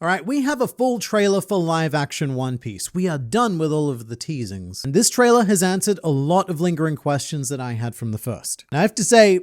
Alright, we have a full trailer for live action One Piece. We are done with all of the teasings. And this trailer has answered a lot of lingering questions that I had from the first. And I have to say,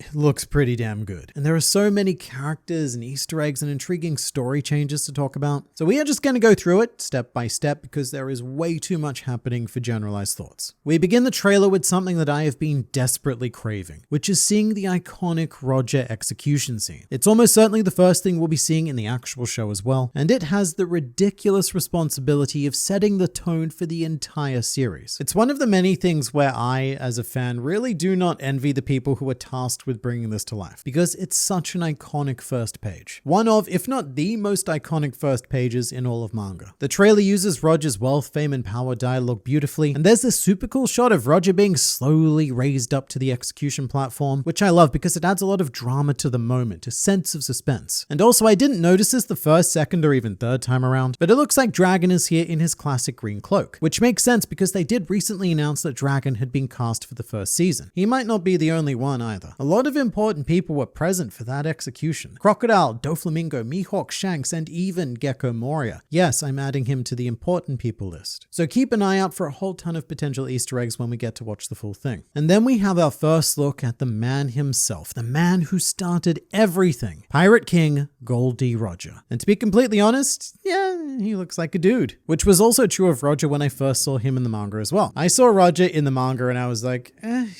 it looks pretty damn good. And there are so many characters and Easter eggs and intriguing story changes to talk about. So we are just going to go through it step by step because there is way too much happening for generalized thoughts. We begin the trailer with something that I have been desperately craving, which is seeing the iconic Roger execution scene. It's almost certainly the first thing we'll be seeing in the actual show as well, and it has the ridiculous responsibility of setting the tone for the entire series. It's one of the many things where I, as a fan, really do not envy the people who are tasked with bringing this to life, because it's such an iconic first page. One of, if not the most iconic first pages in all of manga. The trailer uses Roger's wealth, fame, and power dialogue beautifully, and there's this super cool shot of Roger being slowly raised up to the execution platform, which I love because it adds a lot of drama to the moment, a sense of suspense. And also, I didn't notice this the first, second, or even third time around, but it looks like Dragon is here in his classic green cloak, which makes sense because they did recently announce that Dragon had been cast for the first season. He might not be the only one either. A lot of important people were present for that execution. Crocodile, Doflamingo, Mihawk, Shanks, and even Gecko Moria. Yes, I'm adding him to the important people list. So keep an eye out for a whole ton of potential Easter eggs when we get to watch the full thing. And then we have our first look at the man himself, the man who started everything, Pirate King Gol D. Roger. And to be completely honest, yeah, he looks like a dude. Which was also true of Roger when I first saw him in the manga as well. I saw Roger in the manga and I was like,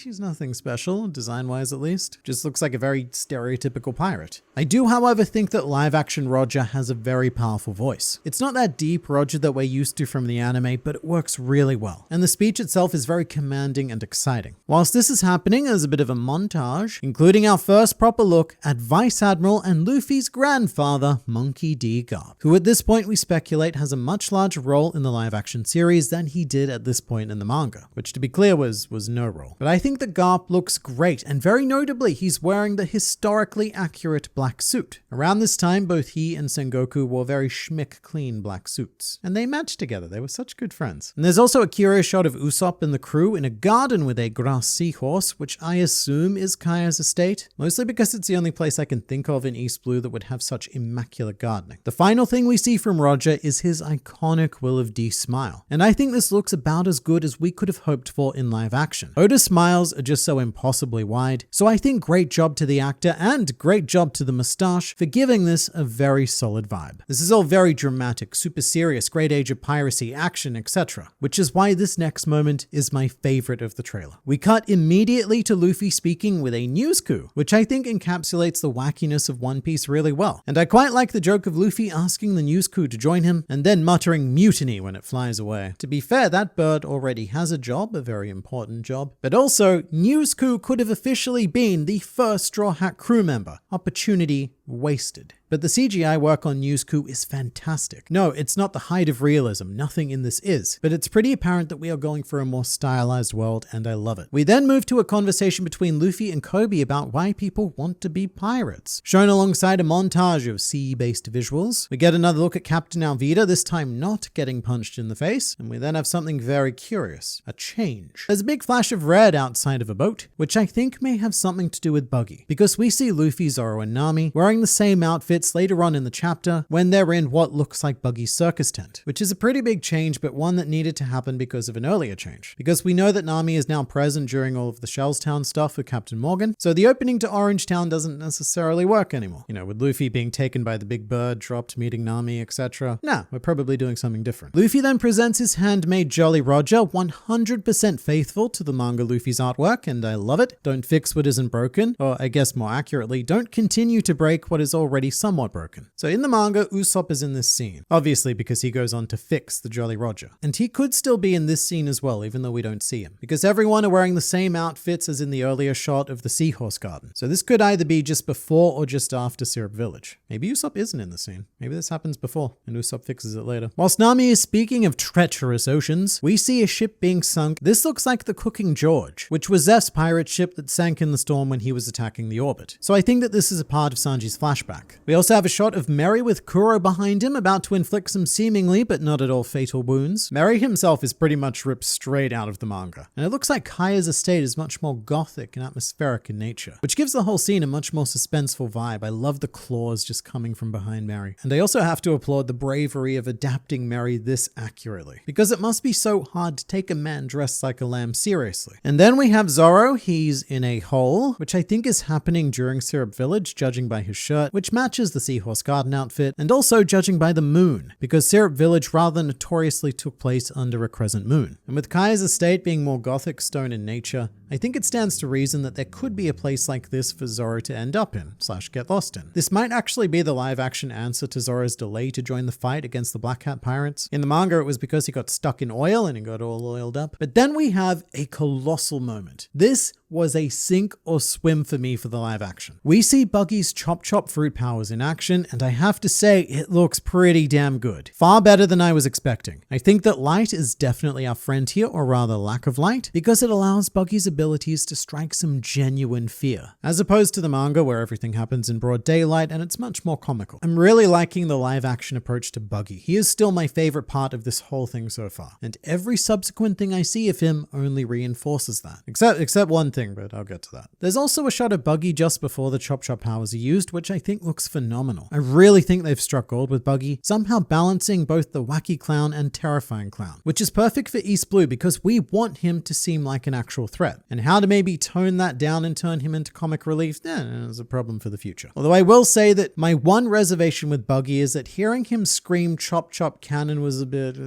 he's nothing special, design-wise at least. Just looks like a very stereotypical pirate. I do, however, think that live-action Roger has a very powerful voice. It's not that deep Roger that we're used to from the anime, but it works really well. And the speech itself is very commanding and exciting. Whilst this is happening, there's a bit of a montage, including our first proper look at Vice Admiral and Luffy's grandfather, Monkey D. Garp, who at this point we speculate has a much larger role in the live-action series than he did at this point in the manga, which to be clear was no role. But I think that Garp looks great, and very notably, he's wearing the historically accurate black suit. Around this time, both he and Sengoku wore very schmick clean black suits, and they matched together. They were such good friends. And there's also a curious shot of Usopp and the crew in a garden with a grass seahorse, which I assume is Kaya's estate, mostly because it's the only place I can think of in East Blue that would have such immaculate gardening. The final thing we see from Roger is his iconic Will of D smile, and I think this looks about as good as we could have hoped for in live action. Oda's smiles are just so impossibly wide, so I think great job to the actor and great job to the mustache for giving this a very solid vibe. This is all very dramatic, super serious, great age of piracy, action, etc. Which is why this next moment is my favorite of the trailer. We cut immediately to Luffy speaking with a news coup, which I think encapsulates the wackiness of One Piece really well. And I quite like the joke of Luffy asking the news coup to join him and then muttering mutiny when it flies away. To be fair, that bird already has a job, a very important job. But also, news coup could have officially been the first Straw Hat crew member. Opportunity wasted. But the CGI work on News Coup is fantastic. No, it's not the height of realism, nothing in this is, but it's pretty apparent that we are going for a more stylized world, and I love it. We then move to a conversation between Luffy and Kobe about why people want to be pirates, shown alongside a montage of sea-based visuals. We get another look at Captain Alvida, this time not getting punched in the face, and we then have something very curious, a change. There's a big flash of red outside of a boat, which I think may have something to do with Buggy, because we see Luffy, Zoro, and Nami wearing the same outfit later on in the chapter when they're in what looks like Buggy's circus tent, which is a pretty big change, but one that needed to happen because of an earlier change. Because we know that Nami is now present during all of the Shellstown stuff with Captain Morgan, so the opening to Orange Town doesn't necessarily work anymore. You know, with Luffy being taken by the big bird, dropped, meeting Nami, etc. Nah, we're probably doing something different. Luffy then presents his handmade Jolly Roger, 100% faithful to the manga Luffy's artwork, and I love it. Don't fix what isn't broken, or I guess more accurately, don't continue to break what is already somewhat broken. So in the manga, Usopp is in this scene, obviously because he goes on to fix the Jolly Roger. And he could still be in this scene as well, even though we don't see him, because everyone are wearing the same outfits as in the earlier shot of the Seahorse Garden. So this could either be just before or just after Syrup Village. Maybe Usopp isn't in the scene. Maybe this happens before and Usopp fixes it later. Whilst Nami is speaking of treacherous oceans, we see a ship being sunk. This looks like the Cooking George, which was Zeph's pirate ship that sank in the storm when he was attacking the orbit. So I think that this is a part of Sanji's his flashback. We also have a shot of Merry with Kuro behind him, about to inflict some seemingly but not at all fatal wounds. Merry himself is pretty much ripped straight out of the manga, and it looks like Kaya's estate is much more gothic and atmospheric in nature, which gives the whole scene a much more suspenseful vibe. I love the claws just coming from behind Merry. And I also have to applaud the bravery of adapting Merry this accurately, because it must be so hard to take a man dressed like a lamb seriously. And then we have Zoro. He's in a hole, which I think is happening during Syrup Village, judging by his shirt, which matches the Seahorse Garden outfit, and also judging by the moon, because Syrup Village rather notoriously took place under a crescent moon. And with Kaya's estate being more gothic stone in nature, I think it stands to reason that there could be a place like this for Zoro to end up in, / get lost in. This might actually be the live action answer to Zoro's delay to join the fight against the Black Hat Pirates. In the manga, it was because he got stuck in oil and he got all oiled up. But then we have a colossal moment. This was a sink or swim for me for the live action. We see Buggy's Chop Chop fruit powers in action, and I have to say, it looks pretty damn good. Far better than I was expecting. I think that light is definitely our friend here, or rather lack of light, because it allows Buggy's abilities to strike some genuine fear, as opposed to the manga where everything happens in broad daylight and it's much more comical. I'm really liking the live action approach to Buggy. He is still my favorite part of this whole thing so far, and every subsequent thing I see of him only reinforces that. Except one thing, but I'll get to that. There's also a shot of Buggy just before the Chop Chop powers are used, which I think looks phenomenal. I really think they've struck gold with Buggy, somehow balancing both the wacky clown and terrifying clown, which is perfect for East Blue because we want him to seem like an actual threat. And how to maybe tone that down and turn him into comic relief, is a problem for the future. Although I will say that my one reservation with Buggy is that hearing him scream Chop Chop Cannon was a bit...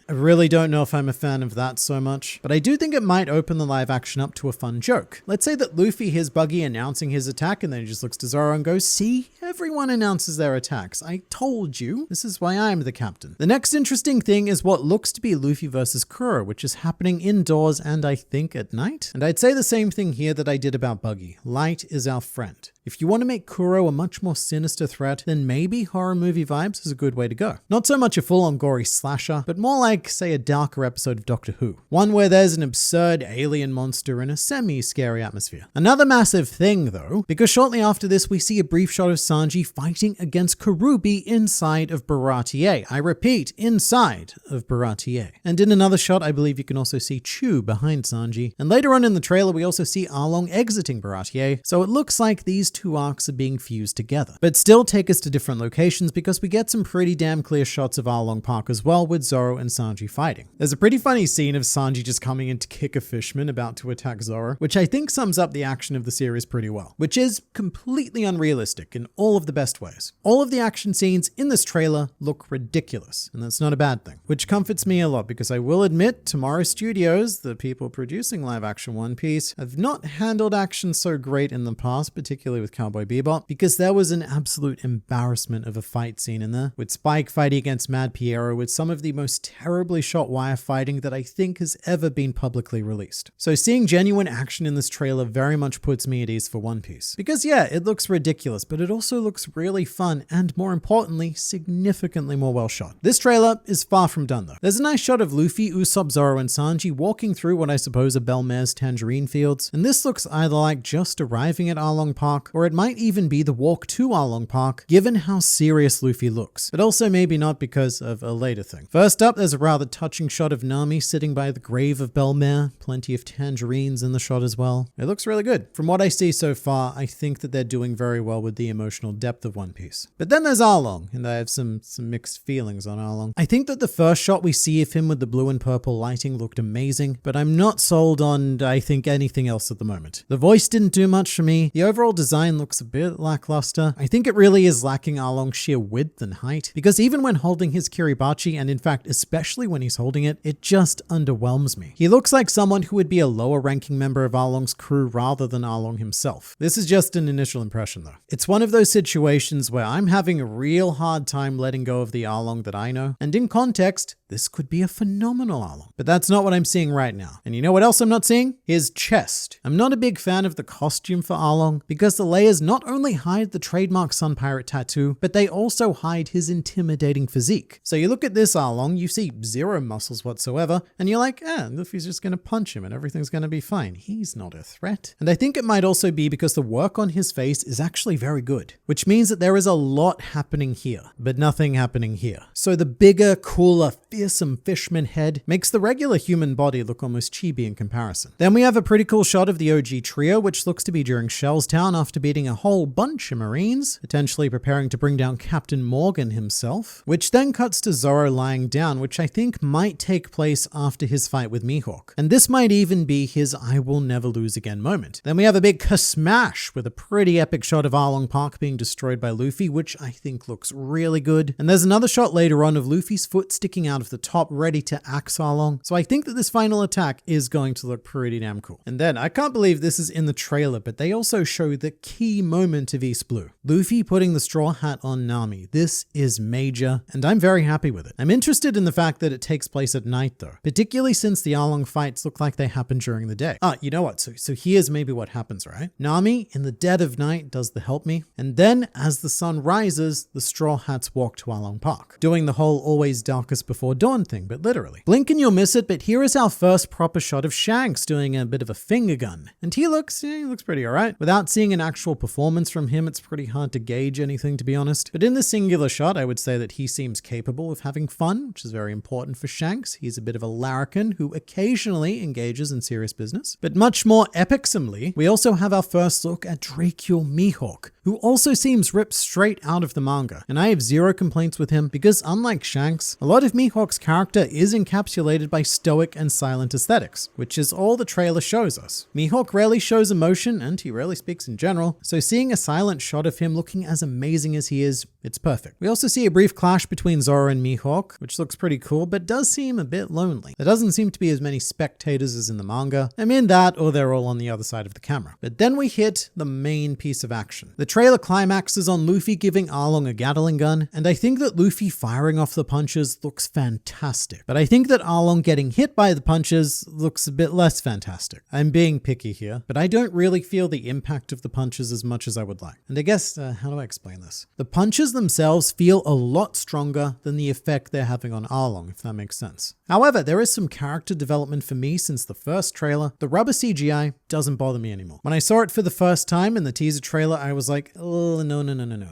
I really don't know if I'm a fan of that so much, but I do think it might open the live action up to a fun joke. Let's say that Luffy hears Buggy announcing his attack and then he just looks to Zoro and goes, "See? Everyone announces their attacks. I told you. This is why I'm the captain." The next interesting thing is what looks to be Luffy versus Kuro, which is happening indoors and I think at night. And I'd say the same thing here that I did about Buggy. Light is our friend. If you want to make Kuro a much more sinister threat, then maybe horror movie vibes is a good way to go. Not so much a full-on gory slasher, but more like, say, a darker episode of Doctor Who. One where there's an absurd alien monster in a semi-scary atmosphere. Another massive thing, though, because shortly after this we see a brief shot of Sanji fighting against Karubi inside of Baratier. I repeat, inside of Baratier. And in another shot, I believe you can also see Chu behind Sanji. And later on in the trailer, we also see Arlong exiting Baratier, so it looks like these two arcs are being fused together. But still take us to different locations because we get some pretty damn clear shots of Arlong Park as well with Zoro and Sanji fighting. There's a pretty funny scene of Sanji just coming in to kick a fishman about to attack Zoro, which I think sums up the action of the series pretty well, which is completely unrealistic in all of the best ways. All of the action scenes in this trailer look ridiculous, and that's not a bad thing, which comforts me a lot because I will admit Tomorrow Studios, the people producing live action One Piece, have not handled action so great in the past, particularly with Cowboy Bebop, because there was an absolute embarrassment of a fight scene in there, with Spike fighting against Mad Piero with some of the most terribly shot wire fighting that I think has ever been publicly released. So seeing genuine action in this trailer very much puts me at ease for One Piece. Because yeah, it looks ridiculous, but it also looks really fun and, more importantly, significantly more well shot. This trailer is far from done though. There's a nice shot of Luffy, Usopp, Zoro, and Sanji walking through what I suppose are Belmare's tangerine fields, and this looks either like just arriving at Arlong Park, or it might even be the walk to Arlong Park, given how serious Luffy looks, but also maybe not because of a later thing. First up, there's a rather touching shot of Nami sitting by the grave of Belmare, plenty of tangerines in the shot as well. It looks really good. From what I see so far, I think that they're doing very well with the emotional depth of One Piece. But then there's Arlong, and I have some mixed feelings on Arlong. I think that the first shot we see of him with the blue and purple lighting looked amazing, but I'm not sold on, I think, anything else at the moment. The voice didn't do much for me. The overall design looks a bit lackluster. I think it really is lacking Arlong's sheer width and height, because even when holding his Kiribachi, and in fact especially when he's holding it, it just underwhelms me. He looks like someone who would be a lower ranking member of Arlong's crew rather than Arlong himself. This is just an initial impression though. It's one of those situations where I'm having a real hard time letting go of the Arlong that I know, and in context, this could be a phenomenal Arlong. But that's not what I'm seeing right now. And you know what else I'm not seeing? His chest. I'm not a big fan of the costume for Arlong because the layers not only hide the trademark Sun Pirate tattoo, but they also hide his intimidating physique. So you look at this Arlong, you see zero muscles whatsoever, and you're like, Luffy's just gonna punch him and everything's gonna be fine. He's not a threat. And I think it might also be because the work on his face is actually very good, which means that there is a lot happening here, but nothing happening here. So the bigger, cooler, fearsome fishman head makes the regular human body look almost chibi in comparison. Then we have a pretty cool shot of the OG trio, which looks to be during Shell's Town after beating a whole bunch of Marines, potentially preparing to bring down Captain Morgan himself, which then cuts to Zoro lying down, which I think might take place after his fight with Mihawk. And this might even be his I will never lose again moment. Then we have a big smash with a pretty epic shot of Arlong Park being destroyed by Luffy, which I think looks really good. And there's another shot later on of Luffy's foot sticking out of the top, ready to axe Arlong. So I think that this final attack is going to look pretty damn cool. And then, I can't believe this is in the trailer, but they also show the key moment of East Blue. Luffy putting the straw hat on Nami. This is major, and I'm very happy with it. I'm interested in the fact that it takes place at night though, particularly since the Arlong fights look like they happen during the day. You know what? So here's maybe what happens, right? Nami, in the dead of night, does the help me, and then as the sun rises, the straw hats walk to Arlong Park, doing the whole always darkest before dawn thing, but literally. Blink and you'll miss it, but here is our first proper shot of Shanks doing a bit of a finger gun, and he looks pretty alright. Without seeing an actual performance from him, it's pretty hard to gauge anything, to be honest. But in the singular shot, I would say that he seems capable of having fun, which is very important for Shanks. He's a bit of a larrikin who occasionally engages in serious business. But much more epicsomely, we also have our first look at Dracule Mihawk, who also seems ripped straight out of the manga. And I have zero complaints with him because unlike Shanks, a lot of Mihawk's character is encapsulated by stoic and silent aesthetics, which is all the trailer shows us. Mihawk rarely shows emotion and he rarely speaks in general, so seeing a silent shot of him looking as amazing as he is, it's perfect. We also see a brief clash between Zoro and Mihawk, which looks pretty cool, but does seem a bit lonely. There doesn't seem to be as many spectators as in the manga. I mean that, or they're all on the other side of the camera. But then we hit the main piece of action. The trailer climaxes on Luffy giving Arlong a Gatling gun, and I think that Luffy firing off the punches looks fantastic. But I think that Arlong getting hit by the punches looks a bit less fantastic. I'm being picky here, but I don't really feel the impact of the punches as much as I would like. And I guess, how do I explain this? The punches themselves feel a lot stronger than the effect they're having on Arlong, if that makes sense. However, there is some character development for me since the first trailer. The rubber CGI doesn't bother me anymore. When I saw it for the first time in the teaser trailer, I was like, oh, no.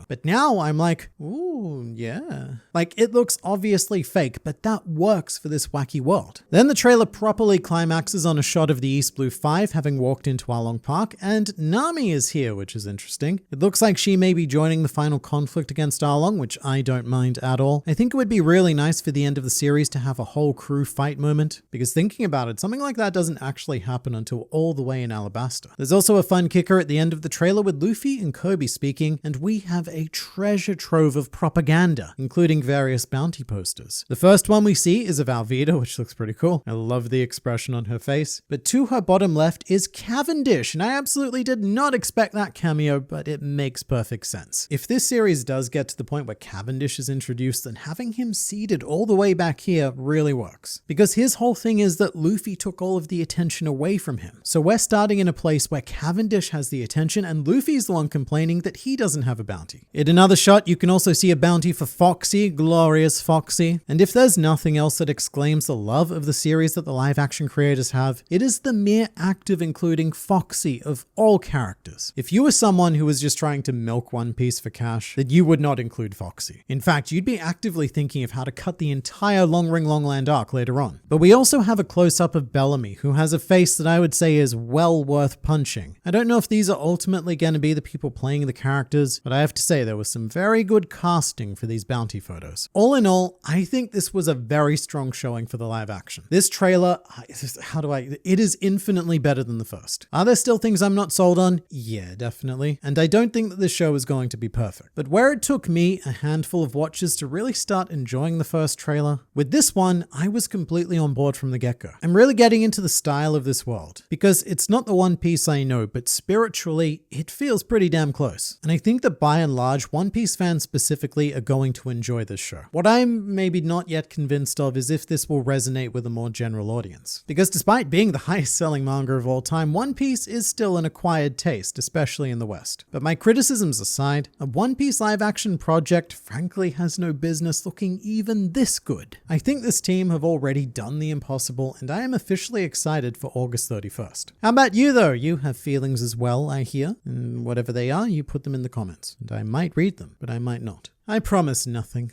But now I'm like, ooh, yeah. Like, it looks obviously fake, but that works for this wacky world. Then the trailer properly climaxes on a shot of the East Blue 5 having walked into Arlong Park, and Nami is here, which is interesting. It looks like she may be joining the final conflict against Arlong, which I don't mind at all. I think it would be really nice for the end of the series to have a whole crew fight moment, because thinking about it, something like that doesn't actually happen until all the way in Alabasta. There's also a fun kicker at the end of the trailer with Luffy and Kobe speaking, and we have a treasure trove of propaganda, including various bounty posters. The first one we see is of Alvida, which looks pretty cool. I love the expression on her face. But to her bottom left is Cavendish, and I absolutely did not expect that cameo, but it makes perfect sense. If this series does get to the point where Cavendish is introduced, then having him seated all the way back here really works. Because his whole thing is that Luffy took all of the attention away from him. So we're starting in a place where Cavendish has the attention and Luffy's the one complaining that he doesn't have a bounty. In another shot, you can also see a bounty for Foxy, glorious Foxy. And if there's nothing else that exclaims the love of the series that the live action creators have, it is the mere act of including Foxy of all characters. If you were someone who was just trying to milk One Piece for cash, then you would not include Foxy. In fact, you'd be actively thinking of how to cut the entire Long Ring Long Land arc later on. But we also have a close-up of Bellamy, who has a face that I would say is well worth punching. I don't know if these are ultimately going to be the people playing the characters, but I have to say there was some very good casting for these bounty photos. All in all, I think this was a very strong showing for the live action. This trailer, it is infinitely better than the first. Are there still things I'm not sold on? Yeah, definitely. And I don't think that this show is going to be perfect. But where it took me a handful of watches to really start enjoying the first trailer, with this one, I was completely on board from the get-go. I'm really getting into the style of this world, because it's not the One Piece I know, but spiritually, it feels pretty damn close. And I think that by and large, One Piece fans specifically are going to enjoy this show. What I'm maybe not yet yet convinced of is if this will resonate with a more general audience. Because despite being the highest selling manga of all time, One Piece is still an acquired taste, especially in the West. But my criticisms aside, a One Piece live action project frankly has no business looking even this good. I think this team have already done the impossible, and I am officially excited for August 31st. How about you though? You have feelings as well, I hear. And whatever they are, you put them in the comments. And I might read them, but I might not. I promise nothing.